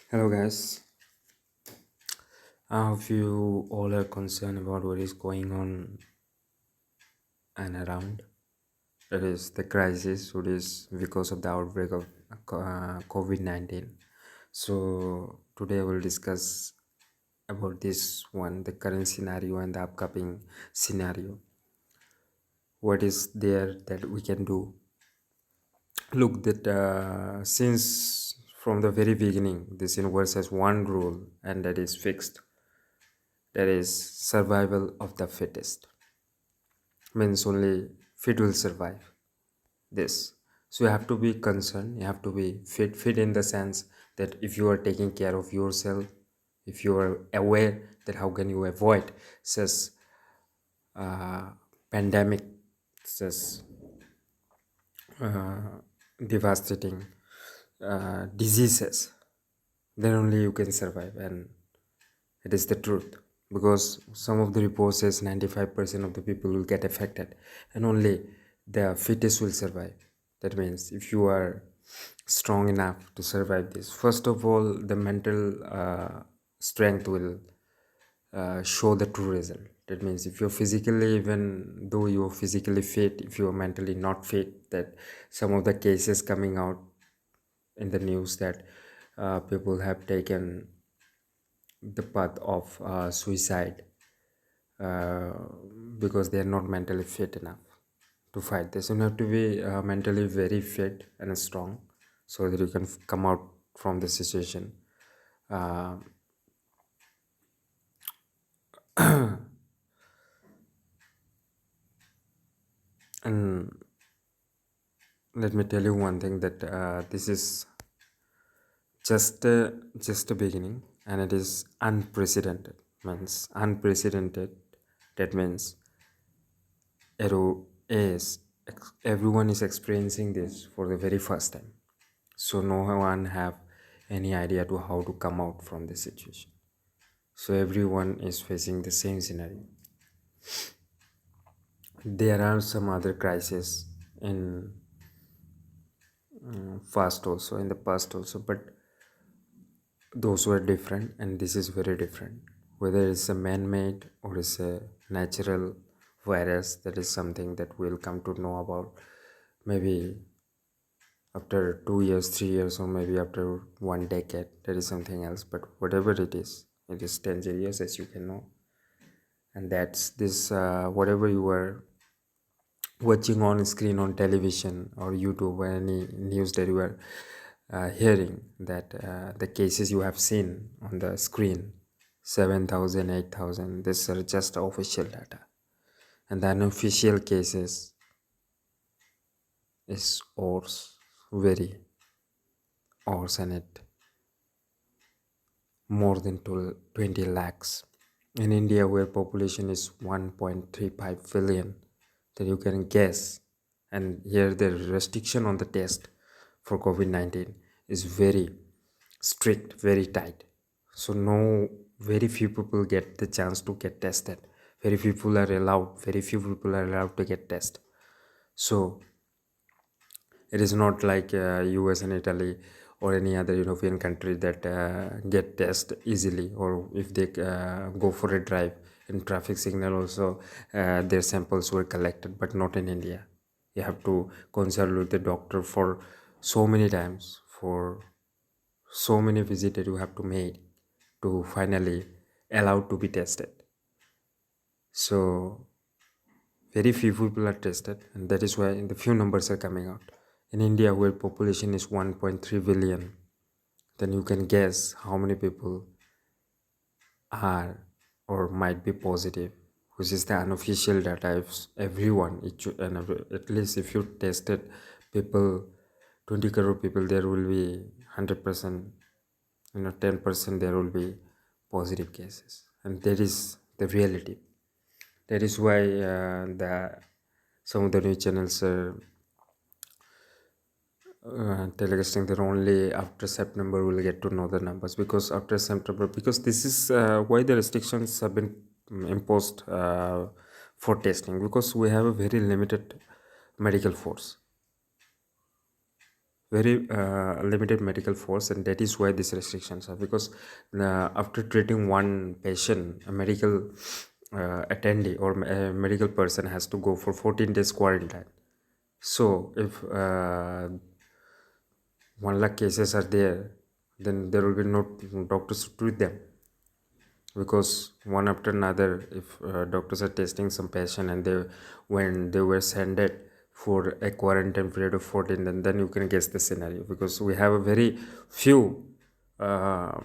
Hello, guys. I hope you all are concerned about what is going on and around. That is the crisis, what is because of the outbreak of COVID 19. So, today I will discuss about this one, the current scenario and the upcoming scenario. What is there that we can do? Look, that since from the very beginning, this universe has one rule and that is fixed, that is survival of the fittest. Means only fit will survive this. So you have to be concerned, you have to be fit in the sense that if you are taking care of yourself, if you are aware that how can you avoid such uh, pandemic, such uh, devastating diseases, then only you can survive. And it is the truth, because some of the reports says 95% of the people will get affected and only the fittest will survive. That means if you are strong enough to survive this, first of all the mental strength will show the true result. That means if you're physically, even though you're physically fit, if you're mentally not fit, that some of the cases coming out in the news that people have taken the path of suicide uh, because they are not mentally fit enough to fight this. You have to be mentally very fit and strong so that you can come out from the situation. Uh, and let me tell you one thing, that this is just a beginning, and it is unprecedented. Means unprecedented. That means everyone is experiencing this for the very first time, so no one have any idea to how to come out from the situation. So everyone is facing the same scenario. There are some other crises in in the past also, but those were different, and this is very different. Whether it's a man-made or it's a natural virus, that is something that we'll come to know about maybe after 2 years, 3 years, or maybe after one decade. That is something else. But whatever it is dangerous, as you can know. And that's this whatever you are watching on screen on television or YouTube or any news that you are hearing, that the cases you have seen on the screen, 7,000, 8,000, these are just official data. And the unofficial cases is ours, very ours, and it more than 20 lakhs. In India, where population is 1.35 billion, that you can guess. And here the restriction on the test for COVID-19 is very strict, very tight. So no, very few people get the chance to get tested. Very few people are allowed to get tested. So it is not like US and Italy or any other European country that get test easily, or if they go for a drive in traffic signal also, their samples were collected. But not in India. You have to consult with the doctor for so many times, for so many visits that you have to make to finally allowed to be tested. So very few people are tested, and that is why the few numbers are coming out. In India, where population is 1.3 billion, then you can guess how many people are or might be positive, which is the unofficial data. If everyone, at least if you tested people, 20 crore people, there will be 100%, 10% there will be positive cases, and that is the reality. That is why the some of the news channels are telecasting that only after September we'll get to know the numbers, because after September, because this is why the restrictions have been imposed for testing, because we have a very limited medical force, very limited medical force, and that is why these restrictions are. Because after treating one patient, a medical attendee or a medical person has to go for 14 days quarantine. So if 1 lakh cases are there, then there will be no doctors to treat them, because one after another, if doctors are testing some patient and they, when they were sent it for a quarantine period of 14, then you can guess the scenario, because we have a very few uh,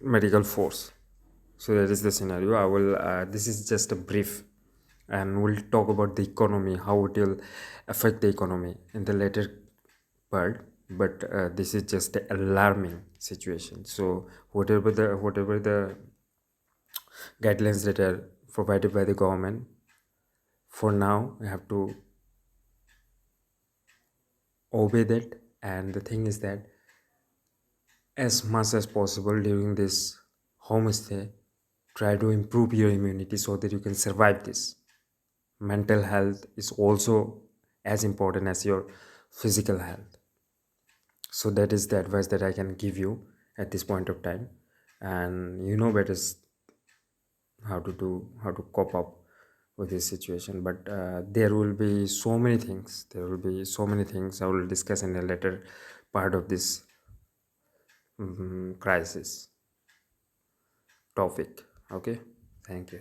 medical force. So that is the scenario. I will this is just a brief, and we'll talk about the economy, how it will affect the economy in the later part. But this is just an alarming situation. So whatever the guidelines that are provided by the government, for now we have to obey that. And the thing is that as much as possible during this homestay, try to improve your immunity so that you can survive this. Mental health is also as important as your physical health. So that is the advice that I can give you at this point of time. And you know better how to cope up with this situation. But there will be so many things, I will discuss in a later part of this crisis topic. Okay, thank you.